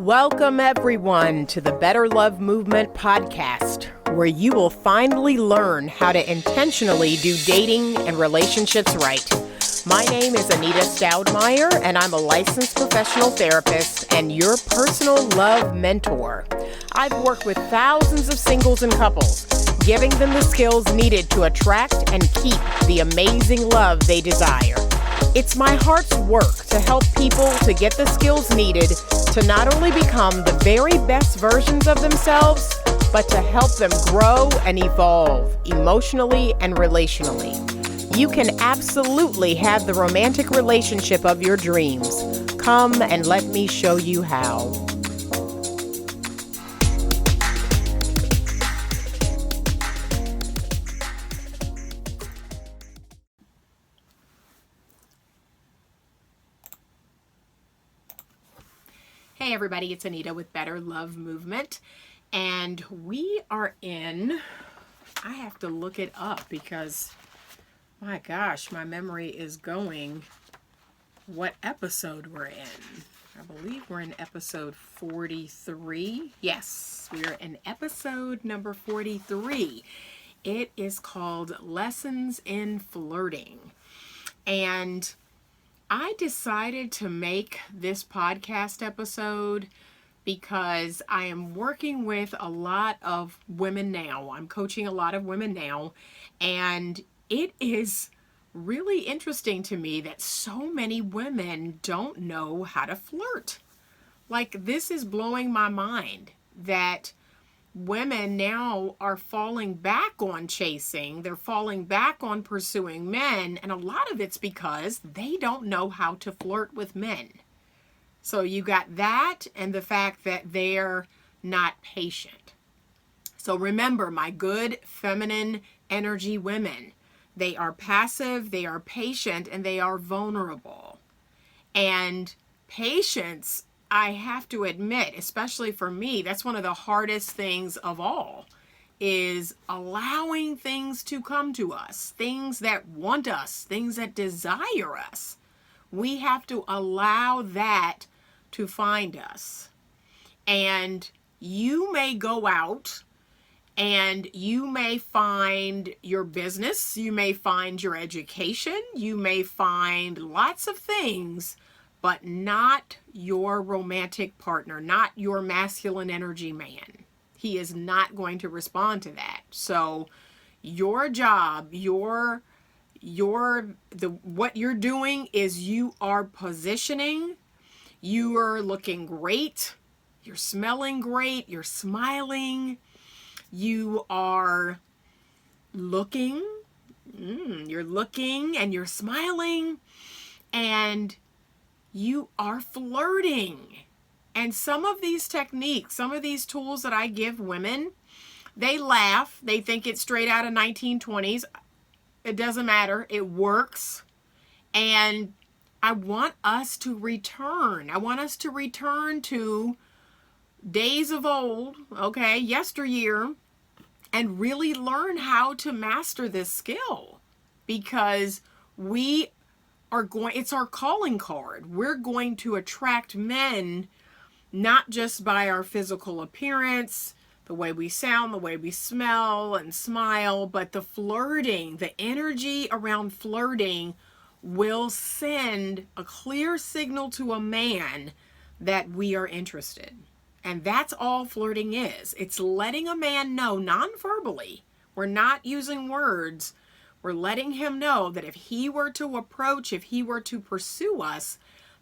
Welcome everyone to the Better Love Movement podcast, where you will finally learn how to intentionally do dating and relationships right. My name is Anita Stoudemire, and I'm a licensed professional therapist and your personal love mentor. I've worked with thousands of singles and couples, giving them the skills needed to attract and keep the amazing love they desire. It's my heart's work to help people to get the skills needed to not only become the very best versions of themselves, but to help them grow and evolve emotionally and relationally. You can absolutely have the romantic relationship of your dreams. Come and let me show you how. Hey everybody, it's Anita with Better Love Movement, and we are in, I have to look it up because, my gosh, my memory is going, what episode we're in. I believe we're in episode 43. Yes, we're in episode number 43. It is called Lessons in Flirting, and I decided to make this podcast episode because I am working with a lot of women now. I'm coaching a lot of women now, and it is really interesting to me that so many women don't know how to flirt. Like, this is blowing my mind that women now are falling back on chasing. They're falling back on pursuing men. And a lot of it's because they don't know how to flirt with men. So you got that and the fact that they're not patient. So remember, my good feminine energy women, they are passive, they are patient, and they are vulnerable. And patience, I have to admit, especially for me, that's one of the hardest things of all, is allowing things to come to us, things that want us, things that desire us. We have to allow that to find us. And you may go out and you may find your business, you may find your education, you may find lots of things, but not your romantic partner, not your masculine energy man. He is not going to respond to that. So your job, what you're doing is you are positioning, you are looking great, you're smelling great, you're smiling, you are looking, you're looking and you're smiling, and you are flirting. And some of these techniques, some of these tools that I give women, they laugh. They think it's straight out of 1920s. It doesn't matter. It works. And I want us to return. I want us to return to days of old, okay, yesteryear, and really learn how to master this skill, because it's our calling card. We're going to attract men not just by our physical appearance, the way we sound, the way we smell and smile, but the flirting, the energy around flirting will send a clear signal to a man that we are interested. And that's all flirting is. It's letting a man know non-verbally. We're not using words. We're letting him know that if he were to approach, if he were to pursue us,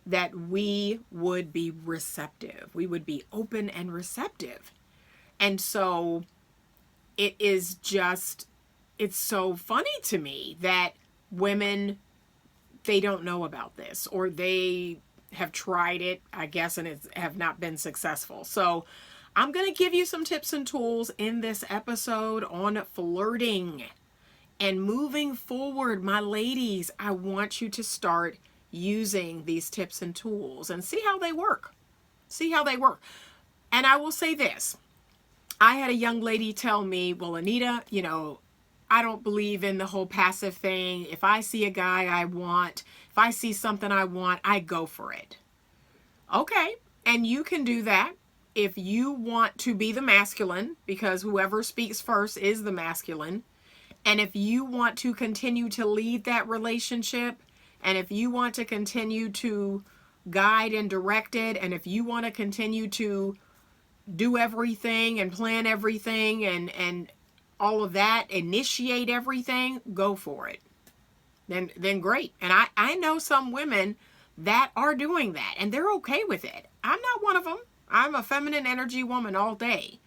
that we would be receptive. We would be open and receptive. And so it's so funny to me that women, they don't know about this, or they have tried it, I guess, and have not been successful. So I'm going to give you some tips and tools in this episode on flirting. And moving forward, my ladies, I want you to start using these tips and tools and see how they work. See how they work. And I will say this. I had a young lady tell me, well, Anita, I don't believe in the whole passive thing. If I see a guy I want, if I see something I want, I go for it. Okay. And you can do that if you want to be the masculine, because whoever speaks first is the masculine. And if you want to continue to lead that relationship, and if you want to continue to guide and direct it, and if you want to continue to do everything and plan everything and all of that, initiate everything, go for it. Then great. And I know some women that are doing that and they're okay with it. I'm not one of them. I'm a feminine energy woman all day.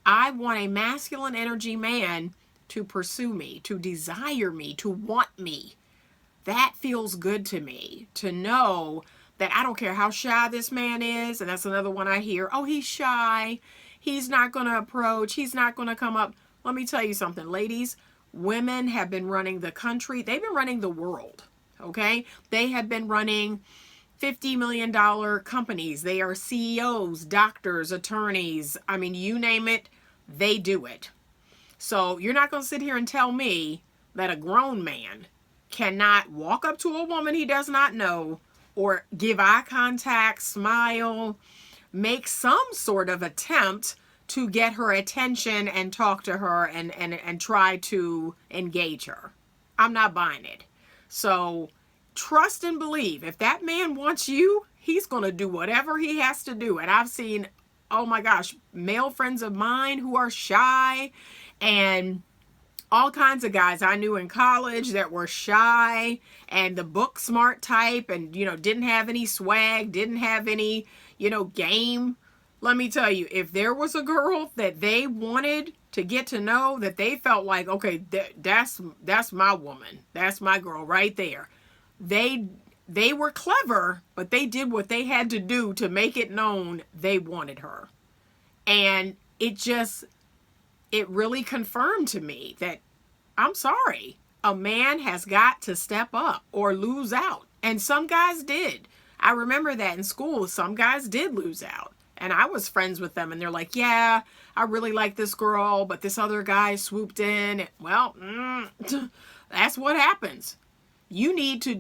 I want a masculine energy man to pursue me, to desire me, to want me. That feels good to me, to know that I don't care how shy this man is. And that's another one I hear. Oh, he's shy. He's not going to approach. He's not going to come up. Let me tell you something, ladies. Women have been running the country. They've been running the world. Okay? They have been running $50 million companies. They are CEOs, doctors, attorneys. I mean, you name it, they do it. So you're not going to sit here and tell me that a grown man cannot walk up to a woman he does not know or give eye contact, smile, make some sort of attempt to get her attention and talk to her and try to engage her. I'm not buying it. So trust and believe. If that man wants you, he's going to do whatever he has to do. And I've seen, oh my gosh, male friends of mine who are shy, and all kinds of guys I knew in college that were shy and the book smart type and, didn't have any swag, didn't have any, game. Let me tell you, if there was a girl that they wanted to get to know, that they felt like, okay, that's my woman. That's my girl right there. They were clever, but they did what they had to do to make it known they wanted her. And it really confirmed to me that, I'm sorry, a man has got to step up or lose out. And some guys did. I remember that in school, some guys did lose out. And I was friends with them and they're like, yeah, I really like this girl, but this other guy swooped in. Well, that's what happens. You need to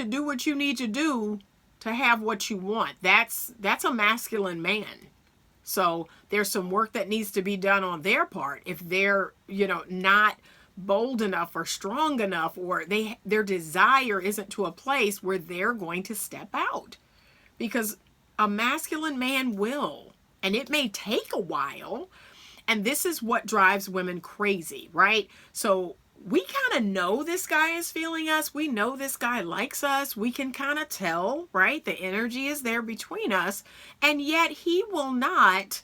do what you need to do to have what you want. That's a masculine man. So there's some work that needs to be done on their part if they're, not bold enough or strong enough, or their desire isn't to a place where they're going to step out. Because a masculine man will, and it may take a while. And this is what drives women crazy, right? So we kind of know this guy is feeling us. We know this guy likes us. We can kind of tell, right? The energy is there between us. And yet he will not,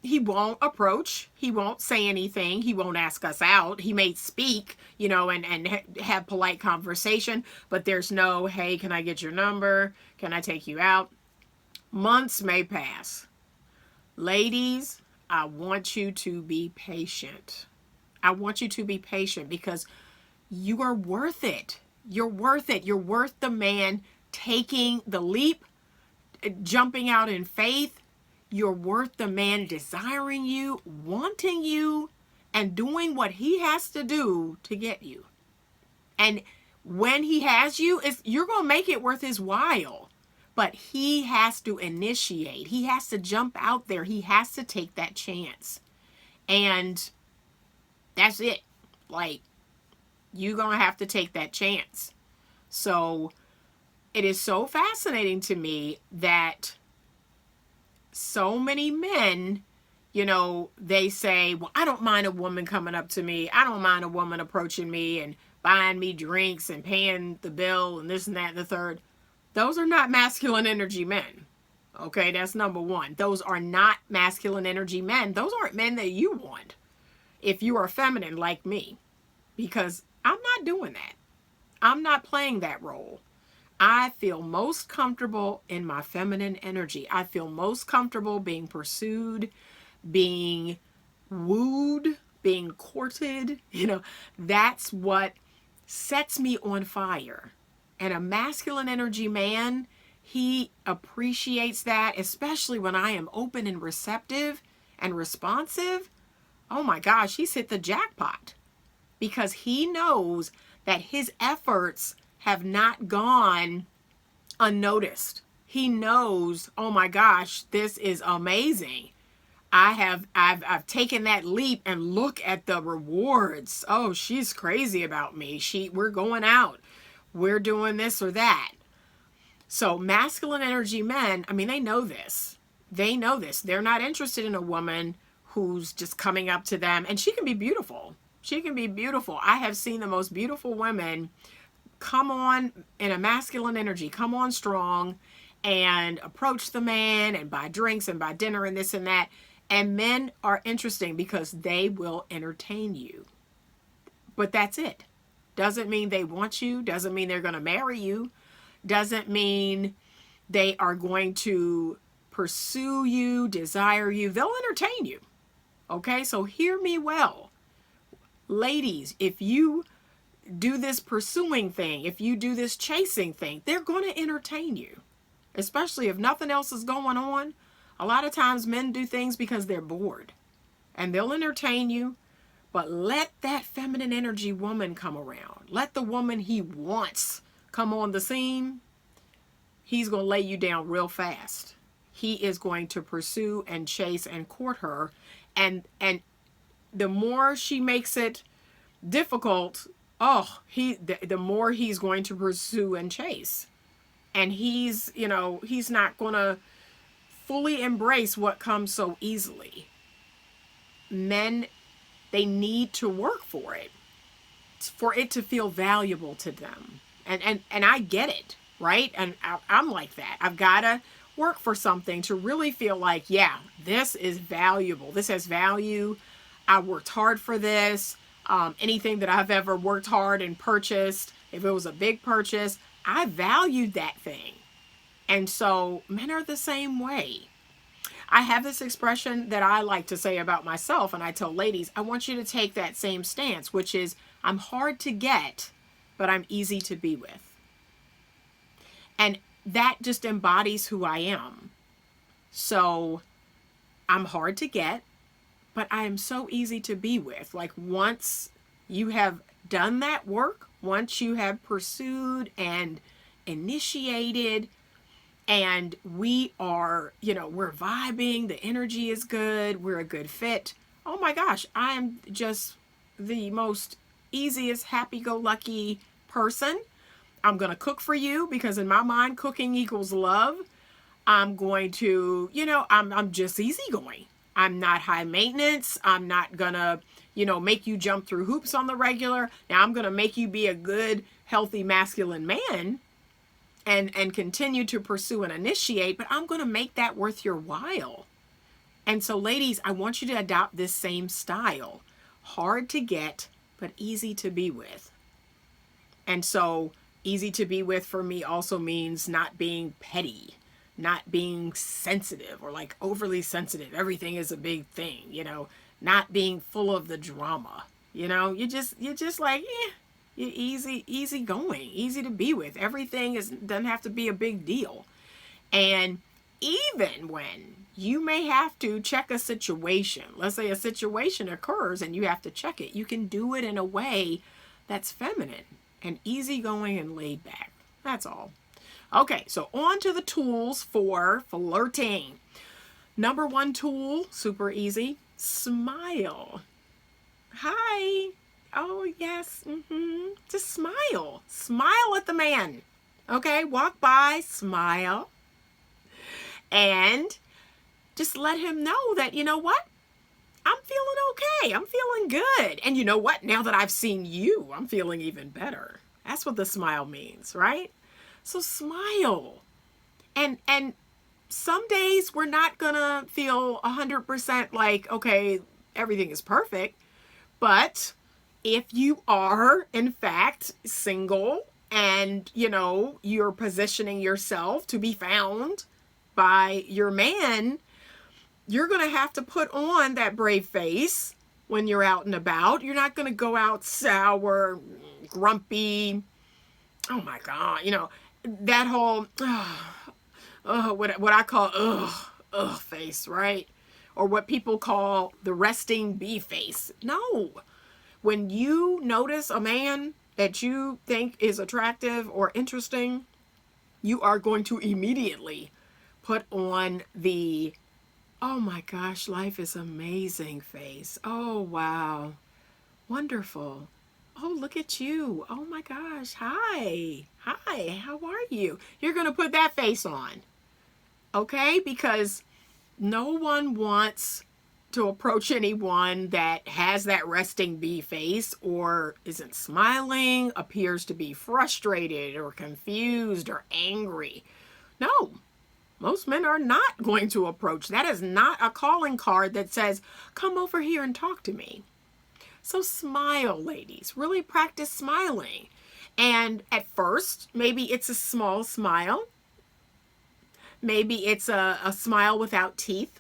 he won't approach. He won't say anything. He won't ask us out. He may speak, and have polite conversation. But there's no, hey, can I get your number? Can I take you out? Months may pass. Ladies, I want you to be patient. I want you to be patient because you are worth it. You're worth it. You're worth the man taking the leap, jumping out in faith. You're worth the man desiring you, wanting you, and doing what he has to do to get you. And when he has you, you're going to make it worth his while. But he has to initiate. He has to jump out there. He has to take that chance. And that's it. Like, you're going to have to take that chance. So it is so fascinating to me that so many men, they say, well, I don't mind a woman coming up to me. I don't mind a woman approaching me and buying me drinks and paying the bill and this and that and the third. Those are not masculine energy men. Okay, that's number one. Those are not masculine energy men. Those aren't men that you want if you are feminine like me. Because I'm not doing that. I'm not playing that role. I feel most comfortable in my feminine energy. I feel most comfortable being pursued, being wooed, being courted. That's what sets me on fire. And a masculine energy man, he appreciates that, especially when I am open and receptive and responsive. Oh my gosh, he's hit the jackpot because he knows that his efforts have not gone unnoticed. he knows, oh my gosh, this is amazing. I've taken that leap, and look at the rewards. Oh, she's crazy about me. We're going out. We're doing this or that. So masculine energy men, I mean, they know this. They know this. They're not interested in a woman who's just coming up to them, and she can be beautiful. She can be beautiful. I have seen the most beautiful women come on in a masculine energy, come on strong, and approach the man and buy drinks and buy dinner and this and that. And men are interesting because they will entertain you. But that's it. Doesn't mean they want you. Doesn't mean they're going to marry you. Doesn't mean they are going to pursue you, desire you. They'll entertain you. Okay, so hear me well. Ladies, if you do this pursuing thing, if you do this chasing thing, they're going to entertain you. Especially if nothing else is going on. A lot of times men do things because they're bored. And they'll entertain you. But let that feminine energy woman come around. Let the woman he wants come on the scene. He's going to lay you down real fast. He is going to pursue and chase and court her. And the more she makes it difficult, the more he's going to pursue and chase. And he's not going to fully embrace what comes so easily. Men, they need to work for it to feel valuable to them. And I get it, right? And I'm like that. I've got to work for something to really feel like, yeah, this is valuable. This has value. I worked hard for this. Anything that I've ever worked hard and purchased, if it was a big purchase, I valued that thing. And so men are the same way. I have this expression that I like to say about myself, and I tell ladies, I want you to take that same stance, which is, I'm hard to get, but I'm easy to be with. And that just embodies who I am. So I'm hard to get, but I am so easy to be with. Like, once you have done that work, once you have pursued and initiated, and we are, we're vibing, the energy is good, we're a good fit. Oh my gosh, I am just the most easiest, happy-go-lucky person. I'm going to cook for you because in my mind, cooking equals love. I'm going to, I'm just easygoing. I'm not high maintenance. I'm not going to, make you jump through hoops on the regular. Now I'm going to make you be a good, healthy, masculine man and continue to pursue and initiate, but I'm going to make that worth your while. And so ladies, I want you to adopt this same style. Hard to get, but easy to be with. And so easy to be with for me also means not being petty, not being sensitive or like overly sensitive. Everything is a big thing, not being full of the drama. You're just like, you're easy going, easy to be with. Everything doesn't have to be a big deal. And even when you may have to check a situation, let's say a situation occurs and you have to check it, you can do it in a way that's feminine and easygoing and laid back. That's all. Okay, so on to the tools for flirting. Number one tool, super easy, smile. Hi. Oh, yes. Just smile. Smile at the man. Okay, walk by, smile. And just let him know that, you know what? I'm feeling okay. I'm feeling good. And you know what? Now that I've seen you, I'm feeling even better. That's what the smile means, right? So smile. And some days we're not going to feel 100% like, okay, everything is perfect. But if you are, in fact, single and, you're positioning yourself to be found by your man, you're going to have to put on that brave face when you're out and about. You're not going to go out sour, grumpy. Oh my God. That whole, what I call, face, right? Or what people call the resting bee face. No. When you notice a man that you think is attractive or interesting, you are going to immediately put on the, oh my gosh, life is amazing face. Oh, wow. Wonderful. Oh, look at you. Oh my gosh. Hi. Hi. How are you? You're going to put that face on. Okay? Because no one wants to approach anyone that has that resting bee face or isn't smiling, appears to be frustrated or confused or angry. No, most men are not going to approach. That is not a calling card that says, come over here and talk to me. So smile, ladies. Really practice smiling. And at first, maybe it's a small smile. Maybe it's a smile without teeth.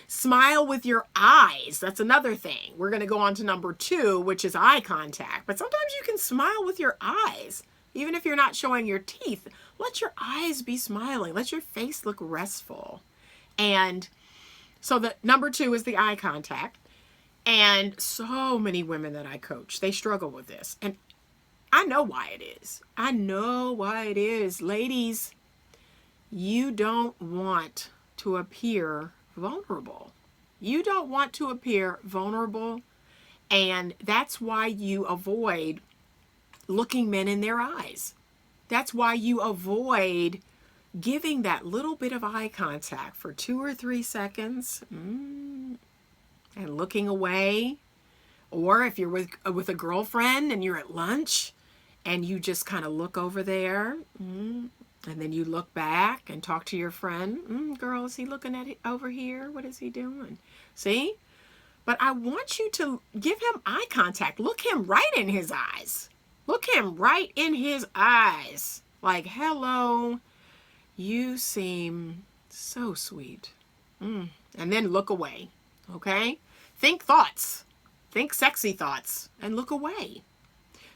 Smile with your eyes. That's another thing. We're going to go on to number 2, which is eye contact. But sometimes you can smile with your eyes. Even if you're not showing your teeth, let your eyes be smiling. Let your face look restful. And so the number 2 is the eye contact. And so many women that I coach, they struggle with this. And I know why it is. I know why it is. Ladies, you don't want to appear vulnerable. You don't want to appear vulnerable. And that's why you avoid looking men in their eyes. That's why you avoid giving that little bit of eye contact for 2 or 3 seconds. And looking away. Or if you're with a girlfriend and you're at lunch and you just kind of look over there, and then you look back and talk to your friend. Girl, is he looking at it over here? What is he doing? See? But I want you to give him eye contact. Look him right in his eyes. Look him right in his eyes. Like, hello, you seem so sweet. And then look away. Okay? Think thoughts. Think sexy thoughts and look away.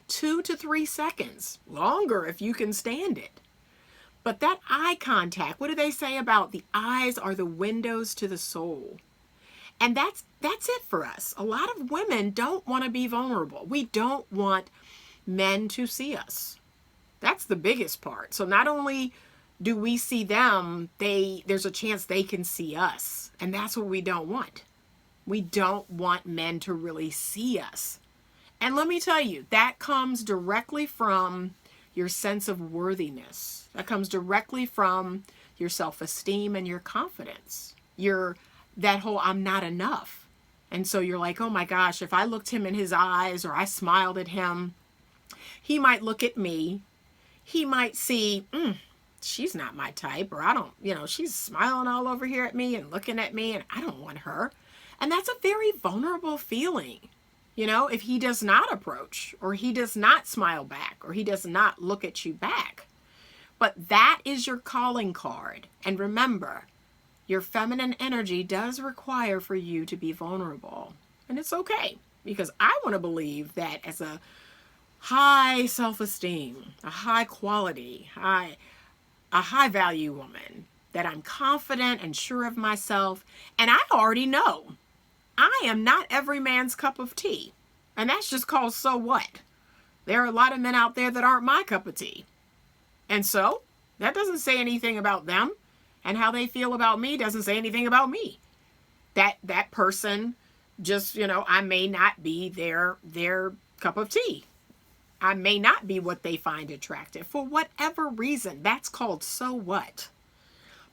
2 to 3 seconds. Longer if you can stand it. But that eye contact, what do they say about the eyes are the windows to the soul? And that's it for us. A lot of women don't want to be vulnerable. We don't want men to see us. That's the biggest part. So not only do we see them, there's a chance they can see us. And that's what we don't want. We don't want men to really see us. And let me tell you, that comes directly from your sense of worthiness. That comes directly from your self-esteem and your confidence. That whole I'm not enough. And so you're like, oh my gosh, if I looked him in his eyes or I smiled at him, he might look at me. He might see, she's not my type, or I don't, she's smiling all over here at me and looking at me and I don't want her. And that's a very vulnerable feeling, if he does not approach or he does not smile back or he does not look at you back. But that is your calling card. And remember, your feminine energy does require for you to be vulnerable. And it's okay, because I want to believe that as a high self-esteem, a high quality, a high value woman, that I'm confident and sure of myself. And I already know I am not every man's cup of tea. And that's just called so what? There are a lot of men out there that aren't my cup of tea. And so that doesn't say anything about them, and how they feel about me doesn't say anything about me. That person just, I may not be their cup of tea. I may not be what they find attractive for whatever reason. That's called so what?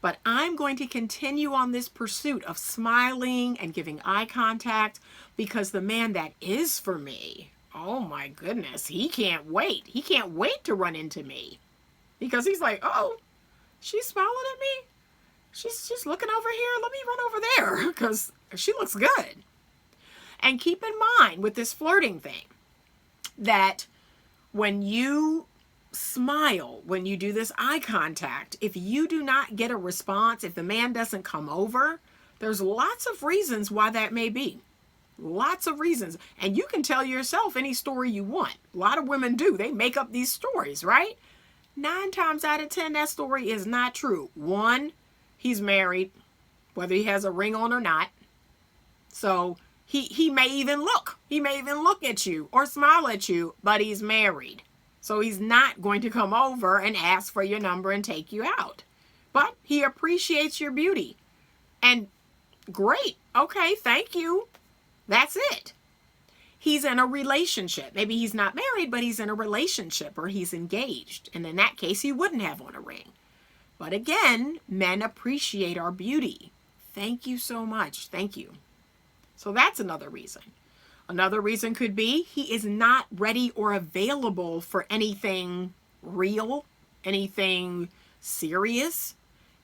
But I'm going to continue on this pursuit of smiling and giving eye contact, because the man that is for me, oh my goodness, he can't wait. He can't wait to run into me, because he's like, oh, she's smiling at me. She's looking over here. Let me run over there because she looks good. And keep in mind with this flirting thing that when you smile, when you do this eye contact, if you do not get a response, if the man doesn't come over, there's lots of reasons why that may be. Lots of reasons. And you can tell yourself any story you want. A lot of women do. They make up these stories, right? 9 times out of 10, that story is not true. 1, he's married, whether he has a ring on or not. So he may even look. He may even look at you or smile at you, but he's married. So he's not going to come over and ask for your number and take you out. But he appreciates your beauty. And great. Okay, thank you. That's it. He's in a relationship. Maybe he's not married, but he's in a relationship or he's engaged. And in that case, he wouldn't have on a ring. But again, men appreciate our beauty. Thank you so much. Thank you. So that's another reason. Another reason could be he is not ready or available for anything real, anything serious.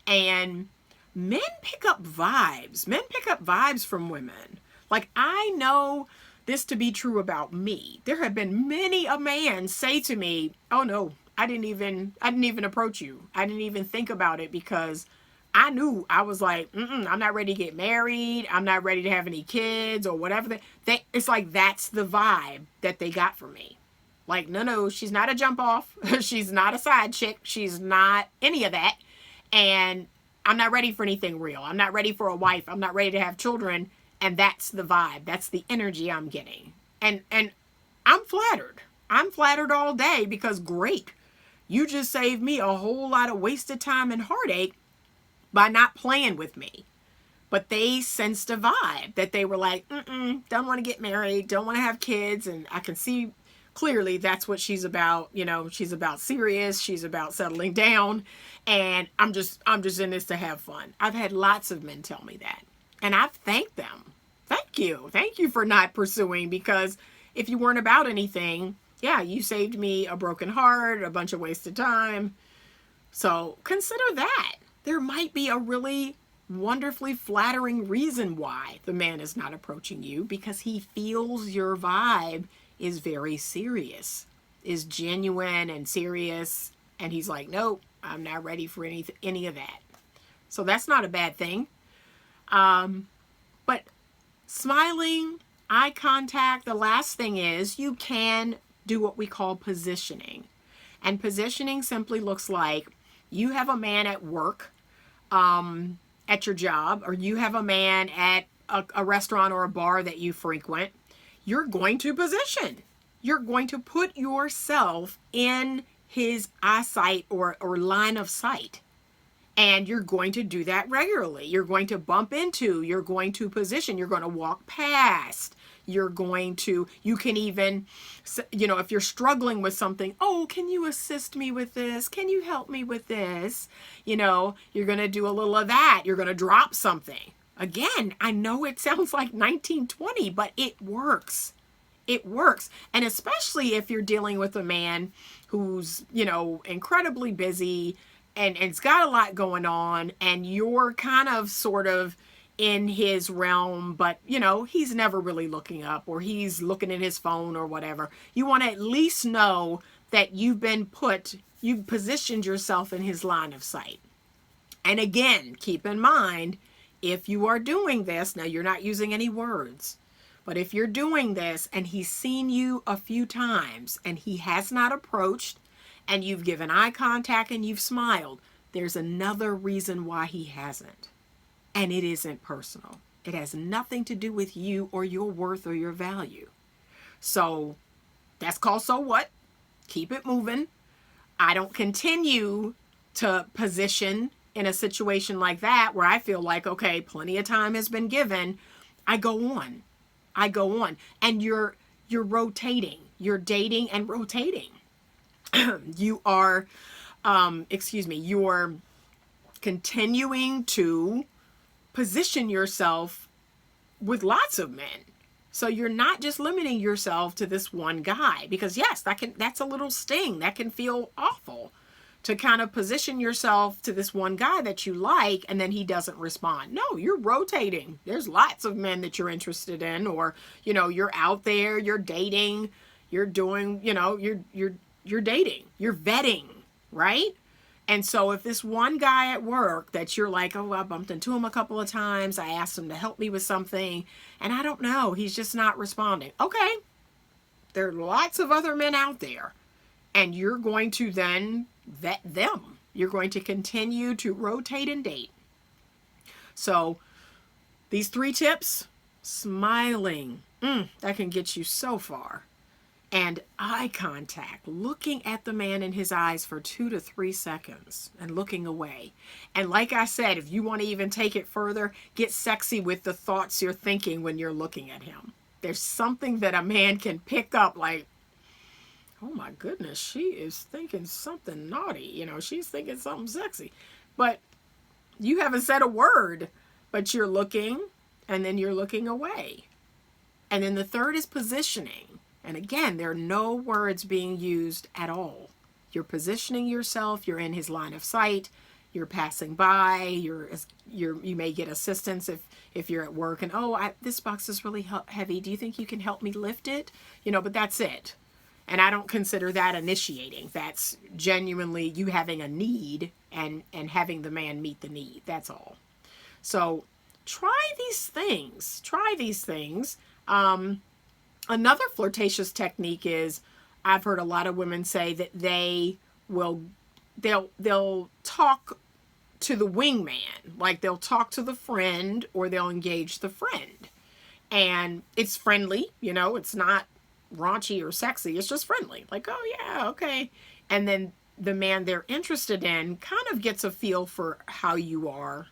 And men pick up vibes. Men pick up vibes from women. Like, I know this to be true about me. There have been many a man say to me, oh no, I didn't even approach you. I didn't even think about it because I knew. I was like, I'm not ready to get married. I'm not ready to have any kids or whatever. It's like that's the vibe that they got from me. Like, no, she's not a jump off. She's not a side chick. She's not any of that. And I'm not ready for anything real. I'm not ready for a wife. I'm not ready to have children. And that's the vibe. That's the energy I'm getting. And I'm flattered. I'm flattered all day because great. You just saved me a whole lot of wasted time and heartache by not playing with me. But they sensed a vibe that they were like, don't want to get married, don't want to have kids. And I can see clearly that's what she's about. You know, she's about serious. She's about settling down. And I'm just in this to have fun. I've had lots of men tell me that. And I've thanked them. Thank you. Thank you for not pursuing, because if you weren't about anything, yeah, you saved me a broken heart, a bunch of wasted time. So consider that. There might be a really wonderfully flattering reason why the man is not approaching you, because he feels your vibe is very serious, is genuine and serious. And he's like, nope, I'm not ready for any of that. So that's not a bad thing. But smiling, eye contact, the last thing is you can do what we call positioning. And positioning simply looks like you have a man at work, at your job, or you have a man at a restaurant or a bar that you frequent. You're going to position. You're going to put yourself in his eyesight or line of sight. And you're going to do that regularly. You're going to bump into, you're going to position, you're going to walk past, you can even, if you're struggling with something, oh, can you assist me with this? Can you help me with this? You're going to do a little of that. You're going to drop something. Again, I know it sounds like 1920, but it works. It works. And especially if you're dealing with a man who's, incredibly busy, and it's got a lot going on, and you're kind of sort of in his realm, but he's never really looking up, or he's looking at his phone or whatever. You want to at least know that you've positioned yourself in his line of sight. And again, keep in mind, if you are doing this, now you're not using any words, but if you're doing this and he's seen you a few times and he has not approached, and you've given eye contact and you've smiled, there's another reason why he hasn't. And it isn't personal. It has nothing to do with you or your worth or your value. So that's called so what? Keep it moving. I don't continue to position in a situation like that where I feel like, okay, plenty of time has been given. I go on. And you're rotating. You're dating and rotating. You are, you're continuing to position yourself with lots of men. So you're not just limiting yourself to this one guy, because yes, that's a little sting. That can feel awful to kind of position yourself to this one guy that you like, and then he doesn't respond. No, you're rotating. There's lots of men that you're interested in, or, you're out there, you're dating, you're doing, you're dating, you're vetting, right? And so if this one guy at work that you're like, oh, I bumped into him a couple of times, I asked him to help me with something, and I don't know, he's just not responding. Okay, there are lots of other men out there, and you're going to then vet them. You're going to continue to rotate and date. So these 3 tips, smiling, that can get you so far. And eye contact, looking at the man in his eyes for 2 to 3 seconds and looking away. And like I said, if you want to even take it further, get sexy with the thoughts you're thinking when you're looking at him. There's something that a man can pick up, like, oh my goodness, she is thinking something naughty. You know, she's thinking something sexy. But you haven't said a word, but you're looking and then you're looking away. And then the third is positioning. And again, there are no words being used at all. You're positioning yourself. You're in his line of sight. You're passing by. You may get assistance if you're at work and, oh, this box is really heavy. Do you think you can help me lift it? You know, but that's it. And I don't consider that initiating. That's genuinely you having a need and having the man meet the need. That's all. So try these things. Try these things. Another flirtatious technique is, I've heard a lot of women say that they'll talk to the wingman, like they'll talk to the friend or they'll engage the friend. And it's friendly, you know, it's not raunchy or sexy, it's just friendly. Like, oh yeah, okay. And then the man they're interested in kind of gets a feel for how you are,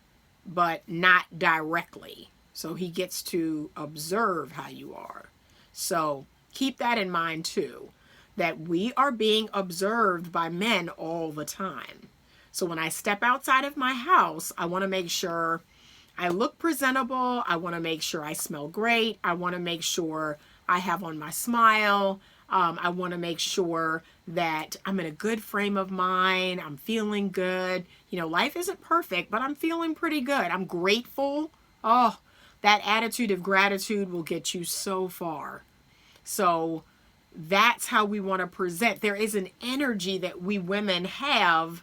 but not directly. So he gets to observe how you are. So keep that in mind too, that we are being observed by men all the time. So when I step outside of my house, I want to make sure I look presentable. I want to make sure I smell great. I want to make sure I have on my smile. I want to make sure that I'm in a good frame of mind. I'm feeling good. You know, life isn't perfect, but I'm feeling pretty good. I'm grateful. Oh, that attitude of gratitude will get you so far. So that's how we want to present. There is an energy that we women have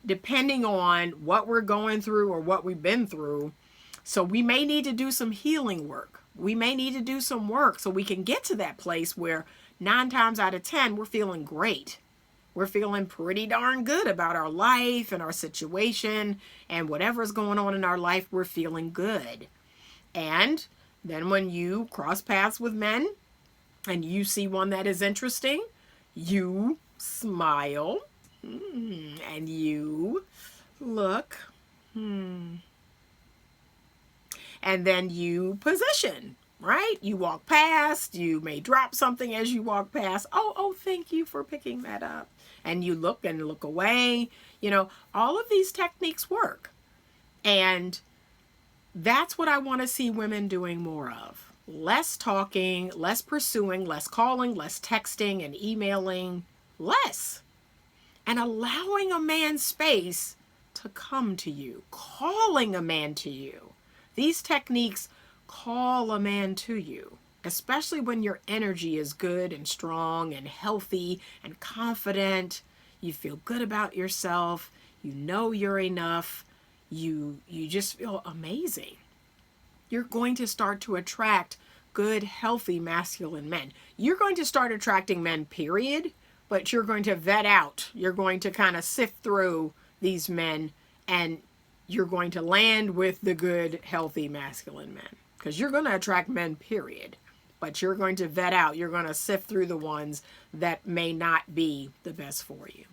depending on what we're going through or what we've been through. So we may need to do some healing work. We may need to do some work so we can get to that place where 9 times out of 10, we're feeling great. We're feeling pretty darn good about our life and our situation and whatever's going on in our life, we're feeling good. And then when you cross paths with men and you see one that is interesting, you smile and you look. And then you position, right? You walk past, you may drop something as you walk past. Oh, thank you for picking that up. And you look and look away. You know, all of these techniques work. And that's what I want to see women doing more of. Less talking, less pursuing, less calling, less texting and emailing, less. And allowing a man space to come to you, calling a man to you. These techniques call a man to you, especially when your energy is good and strong and healthy and confident. You feel good about yourself. You know you're enough. You just feel amazing. You're going to start to attract good, healthy, masculine men. You're going to start attracting men, period, but you're going to vet out. You're going to kind of sift through these men and you're going to land with the good, healthy, masculine men. Because you're going to attract men, period. But you're going to vet out. You're going to sift through the ones that may not be the best for you.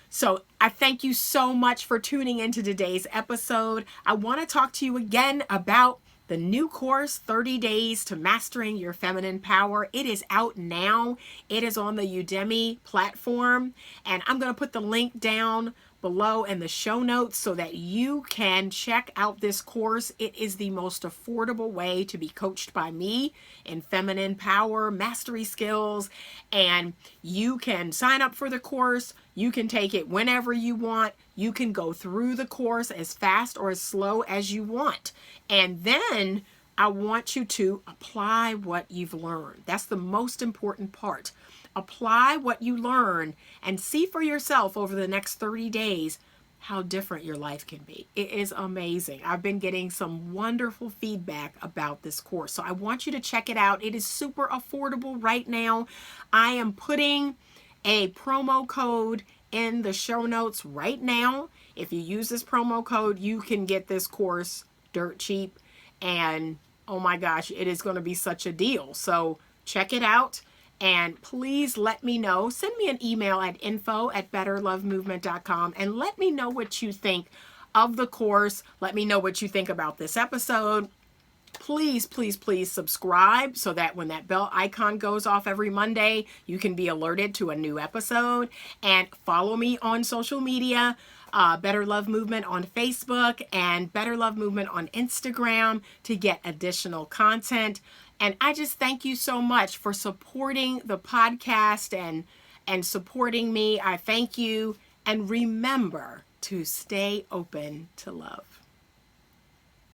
So I thank you so much for tuning into today's episode. I want to talk to you again about the new course, 30 Days to Mastering Your Feminine Power. It is out now. It is on the Udemy platform. And I'm going to put the link down below in the show notes so that you can check out this course. It is the most affordable way to be coached by me in feminine power, mastery skills, and you can sign up for the course. You can take it whenever you want. You can go through the course as fast or as slow as you want. And then I want you to apply what you've learned. That's the most important part. Apply what you learn and see for yourself over the next 30 days how different your life can be. It is amazing. I've been getting some wonderful feedback about this course. So I want you to check it out. It is super affordable right now. I am putting a promo code in the show notes right now. If you use this promo code, you can get this course dirt cheap. And oh my gosh, it is going to be such a deal. So check it out. And please let me know. Send me an email at info@betterlovemovement.com and let me know what you think of the course. Let me know what you think about this episode. Please, please, please subscribe so that when that bell icon goes off every Monday, you can be alerted to a new episode. And follow me on social media, Better Love Movement on Facebook and Better Love Movement on Instagram to get additional content. And I just thank you so much for supporting the podcast and supporting me. I thank you. And remember to stay open to love.